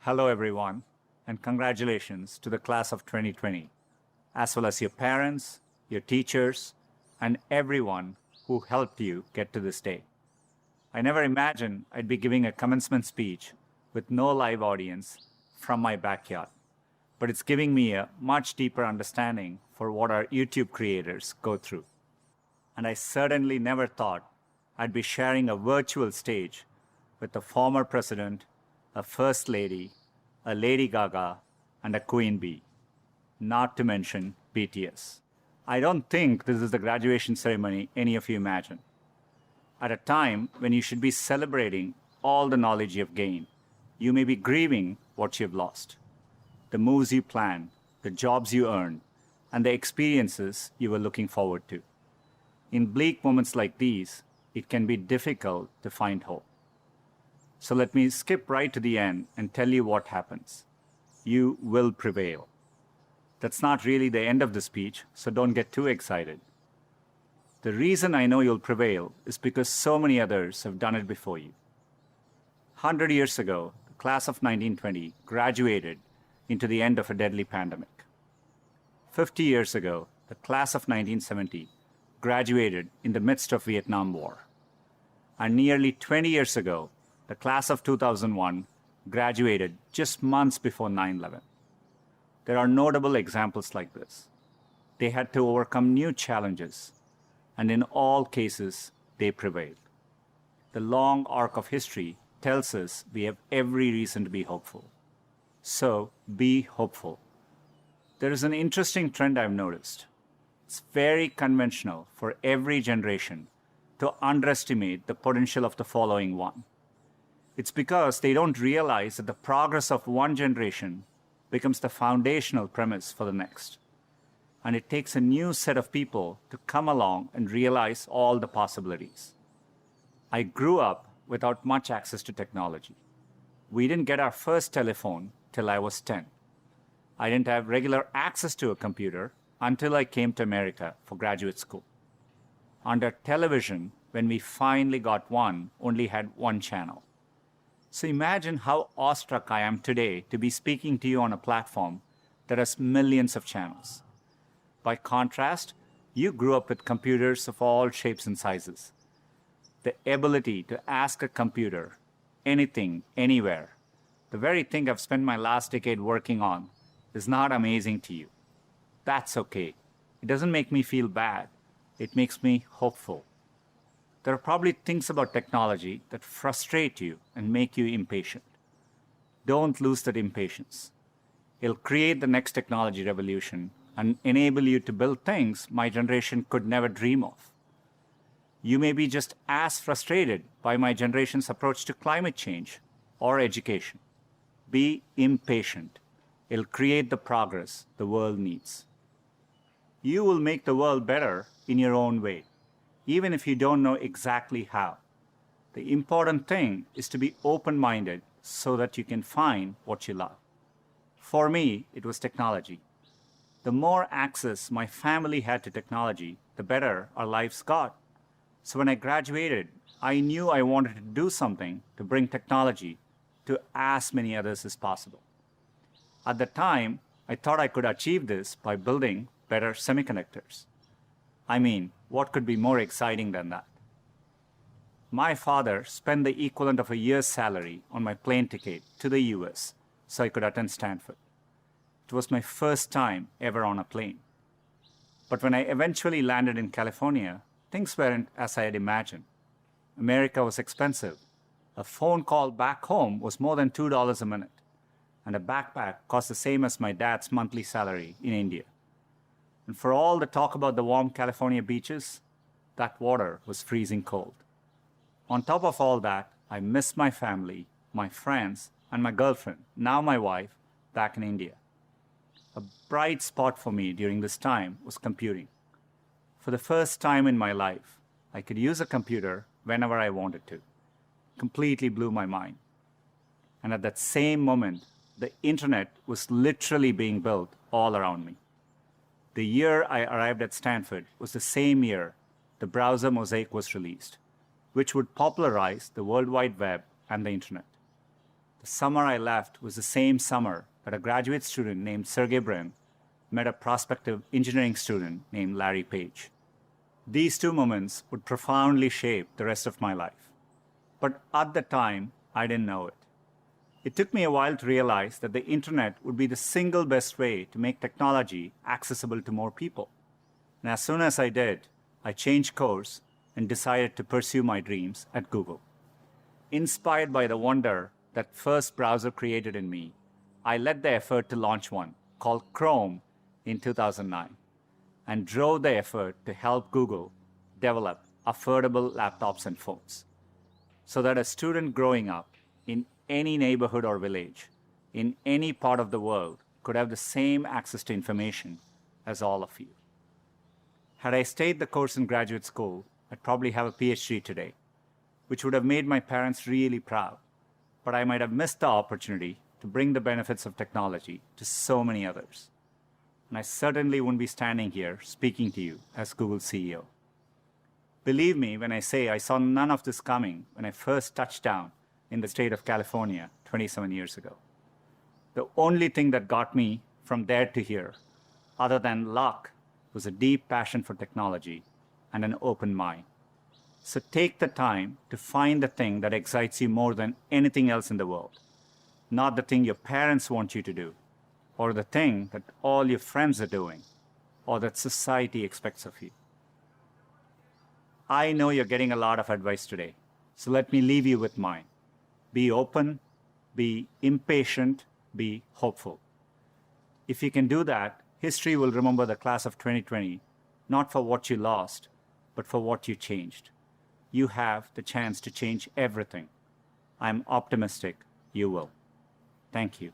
Hello, everyone, and congratulations to the class of 2020, as well as your parents, your teachers, and everyone who helped you get to this day. I never imagined I'd be giving a commencement speech with no live audience from my backyard, but it's giving me a much deeper understanding for what our YouTube creators go through. And I certainly never thought I'd be sharing a virtual stage with a former president, a first lady, a Lady Gaga, and a Queen Bee, not to mention BTS. I don't think this is the graduation ceremony any of you imagine. At a time when you should be celebrating all the knowledge you've gained, you may be grieving what you've lost. The moves you planned, the jobs you earned, and the experiences you were looking forward to. In bleak moments like these, it can be difficult to find hope. So let me skip right to the end and tell you what happens. You will prevail. That's not really the end of the speech, so don't get too excited. The reason I know you'll prevail is because so many others have done it before you. 100 years ago, the class of 1920 graduated into the end of a deadly pandemic. 50 years ago, the class of 1970 graduated in the midst of Vietnam War. And nearly 20 years ago, the class of 2001 graduated just months before 9/11. There are notable examples like this. They had to overcome new challenges, and in all cases, they prevailed. The long arc of history tells us we have every reason to be hopeful. So, be hopeful. There is an interesting trend I've noticed. It's very conventional for every generation to underestimate the potential of the following one. It's because they don't realize that the progress of one generation becomes the foundational premise for the next. And it takes a new set of people to come along and realize all the possibilities. I grew up without much access to technology. We didn't get our first telephone till I was 10. I didn't have regular access to a computer until I came to America for graduate school. Under television, when we finally got one, only had one channel. So imagine how awestruck I am today to be speaking to you on a platform that has millions of channels. By contrast, you grew up with computers of all shapes and sizes. The ability to ask a computer anything, anywhere, the very thing I've spent my last decade working on, is not amazing to you. That's okay. It doesn't make me feel bad. It makes me hopeful. There are probably things about technology that frustrate you and make you impatient. Don't lose that impatience. It'll create the next technology revolution and enable you to build things my generation could never dream of. You may be just as frustrated by my generation's approach to climate change or education. Be impatient. It'll create the progress the world needs. You will make the world better in your own way, even if you don't know exactly how. The important thing is to be open-minded so that you can find what you love. For me, it was technology. The more access my family had to technology, the better our lives got. So when I graduated, I knew I wanted to do something to bring technology to as many others as possible. At the time, I thought I could achieve this by building better semiconductors. I mean, what could be more exciting than that? My father spent the equivalent of a year's salary on my plane ticket to the US so I could attend Stanford. It was my first time ever on a plane. But when I eventually landed in California, things weren't as I had imagined. America was expensive. A phone call back home was more than $2 a minute, and a backpack cost the same as my dad's monthly salary in India. And for all the talk about the warm California beaches, that water was freezing cold. On top of all that, I missed my family, my friends, and my girlfriend, now my wife, back in India. A bright spot for me during this time was computing. For the first time in my life, I could use a computer whenever I wanted to. Completely blew my mind. And at that same moment, the internet was literally being built all around me. The year I arrived at Stanford was the same year the browser Mosaic was released, which would popularize the World Wide Web and the internet. The summer I left was the same summer that a graduate student named Sergey Brin met a prospective engineering student named Larry Page. These two moments would profoundly shape the rest of my life. But at the time, I didn't know it. It took me a while to realize that the internet would be the single best way to make technology accessible to more people. And as soon as I did, I changed course and decided to pursue my dreams at Google. Inspired by the wonder that first browser created in me, I led the effort to launch one called Chrome in 2009 and drove the effort to help Google develop affordable laptops and phones so that a student growing up in any neighborhood or village in any part of the world could have the same access to information as all of you. Had I stayed the course in graduate school, I'd probably have a PhD today, which would have made my parents really proud, but I might have missed the opportunity to bring the benefits of technology to so many others. And I certainly wouldn't be standing here speaking to you as Google's CEO. Believe me when I say I saw none of this coming when I first touched down in the state of California 27 years ago. The only thing that got me from there to here, other than luck, was a deep passion for technology and an open mind. So take the time to find the thing that excites you more than anything else in the world, not the thing your parents want you to do, or the thing that all your friends are doing, or that society expects of you. I know you're getting a lot of advice today, so let me leave you with mine. Be open, be impatient, be hopeful. If you can do that, history will remember the class of 2020, not for what you lost, but for what you changed. You have the chance to change everything. I'm optimistic you will. Thank you.